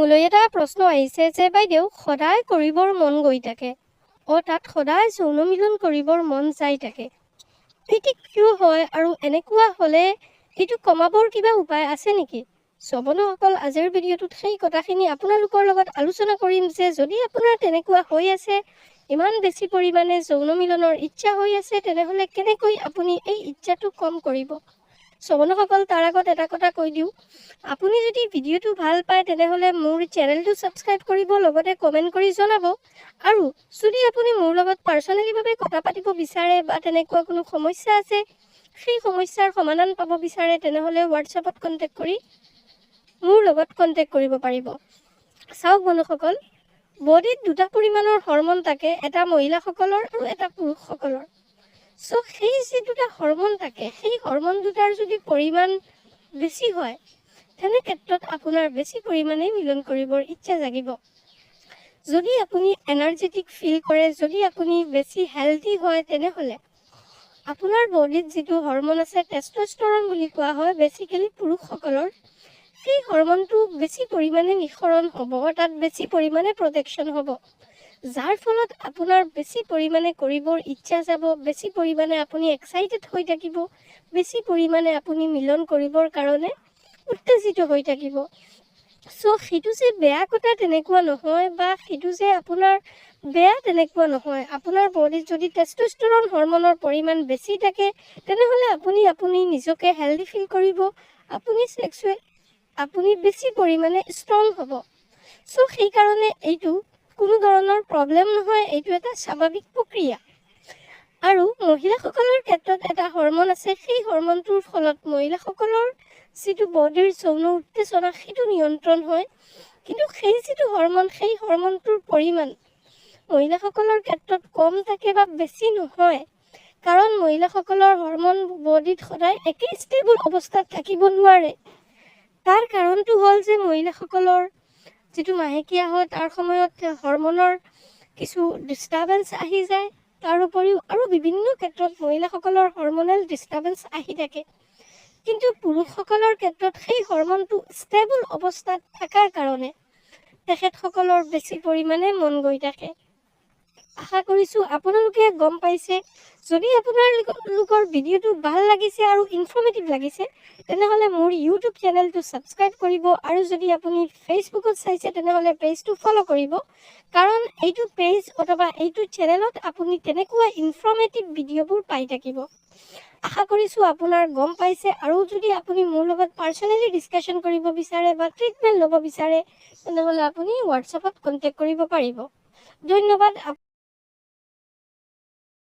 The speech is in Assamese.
মোলৈ এটা প্ৰশ্ন আহিছে যে বাইদেউ সদায় কৰিবৰ মন গৈ থাকে তাত সদায় যৌন মিলন কৰিবৰ মন যাই থাকে এইটো কিয় হয় আৰু এনেকুৱা হ'লে এইটো কমাবৰ কিবা উপায় আছে নেকি শ্ৰৱণসকল আজিৰ ভিডিঅ'টোত সেই কথাখিনি আপোনালোকৰ লগত আলোচনা কৰিম যে যদি আপোনাৰ তেনেকুৱা হৈ আছে ইমান বেছি পৰিমাণে যৌন মিলনৰ ইচ্ছা হৈ আছে তেনেহ'লে কেনেকৈ আপুনি এই ইচ্ছাটো কম কৰিব শ্ৰৱণসকল তাৰ আগত এটা কথা কৈ দিওঁ আপুনি যদি ভিডিঅ'টো ভাল পায় তেনেহ'লে মোৰ চেনেলটো ছাবস্ক্ৰাইব কৰিব লগতে কমেণ্ট কৰি জনাব আৰু যদি আপুনি মোৰ লগত পাৰ্চনেলিভাৱে কথা পাতিব বিচাৰে বা তেনেকুৱা কোনো সমস্যা আছে সেই সমস্যাৰ সমাধান পাব বিচাৰে তেনেহ'লে হোৱাটছএপত কণ্টেক্ট কৰি মোৰ লগত কণ্টেক্ট কৰিব পাৰিব চাওক বন্ধুসকল বডিত দুটা পৰিমাণৰ হৰমন থাকে এটা মহিলাসকলৰ আৰু এটা পুৰুষসকলৰ চ' সেই যি দুটা হৰমন থাকে সেই হৰমন দুটাৰ যদি পৰিমাণ বেছি হয় তেনে ক্ষেত্ৰত আপোনাৰ বেছি পৰিমাণে মিলন কৰিবৰ ইচ্ছা জাগিব যদি আপুনি এনাৰ্জেটিক ফিল কৰে যদি আপুনি বেছি হেল্থি হয় তেনেহ'লে আপোনাৰ বডিত যিটো হৰমন আছে টেষ্টষ্টেৰন বুলি কোৱা হয় বেছিকেলি পুৰুষসকলৰ সেই হৰমনটো বেছি পৰিমাণে নিঃসৰণ হ'ব তাত বেছি পৰিমাণে প্ৰটেকশ্যন হ'ব যাৰ ফলত আপোনাৰ বেছি পৰিমাণে কৰিবৰ ইচ্ছা যাব বেছি পৰিমাণে আপুনি এক্সাইটেড হৈ থাকিব বেছি পৰিমাণে আপুনি মিলন কৰিবৰ কাৰণে উত্তেজিত হৈ থাকিব চ' সেইটো যে বেয়া কথা তেনেকুৱা নহয় বা সেইটো যে আপোনাৰ বেয়া তেনেকুৱা নহয় আপোনাৰ বডিত যদি টেষ্টষ্টেৰন হৰমনৰ পৰিমাণ বেছি থাকে তেনেহ'লে আপুনি নিজকে হেল্ডি ফিল কৰিব আপুনি বেছি পৰিমাণে ষ্ট্ৰং হ'ব চ' সেইকাৰণে এইটো কোনো ধৰণৰ প্ৰব্লেম নহয় এইটো এটা স্বাভাৱিক প্ৰক্ৰিয়া আৰু মহিলাসকলৰ ক্ষেত্ৰত এটা হৰমন আছে সেই হৰমনটোৰ ফলত মহিলাসকলৰ যিটো বডিৰ যৌন উত্তেজনা সেইটো নিয়ন্ত্ৰণ হয় কিন্তু সেই যিটো হৰমন সেই হৰমনটোৰ পৰিমাণ মহিলাসকলৰ ক্ষেত্ৰত কম থাকে বা বেছি নহয় কাৰণ মহিলাসকলৰ হৰমন বডিত সদায় একেই ষ্টেবল অৱস্থাত থাকিব নোৱাৰে তাৰ কাৰণটো হ'ল যে মহিলাসকলৰ যিটো মাহেকীয়া হয় তাৰ সময়ত হৰমনৰ কিছু ডিষ্টাৰ্বেঞ্চ আহি যায় তাৰ উপৰিও আৰু বিভিন্ন ক্ষেত্ৰত মহিলাসকলৰ হৰমনেল ডিষ্টাৰ্বেঞ্চ আহি থাকে কিন্তু পুৰুষসকলৰ ক্ষেত্ৰত সেই হৰমনটো ষ্টেবল অৱস্থাত থকাৰ কাৰণে তেখেতসকলৰ বেছি পৰিমাণে মন গৈ থাকে আশা কৰিছোঁ আপোনালোকে গম পাইছে যদি আপোনালোকৰ ভিডিঅ'টো ভাল লাগিছে আৰু ইনফৰ্মেটিভ লাগিছে তেনেহ'লে মোৰ ইউটিউব চেনেলটো ছাবস্ক্ৰাইব কৰিব আৰু যদি আপুনি ফেচবুকত চাইছে তেনেহ'লে পেজটো ফ'ল' কৰিব কাৰণ এইটো পেজ অথবা এইটো চেনেলত আপুনি তেনেকুৱা ইনফৰ্মেটিভ ভিডিঅ'বোৰ পাই থাকিব আশা কৰিছোঁ আপোনাৰ গম পাইছে আৰু যদি আপুনি মোৰ লগত পাৰ্চনেলি ডিছকাশ্যন কৰিব বিচাৰে বা ট্ৰিটমেণ্ট ল'ব বিচাৰে তেনেহ'লে আপুনি হোৱাটছএপত কণ্টেক্ট কৰিব পাৰিব ধন্যবাদ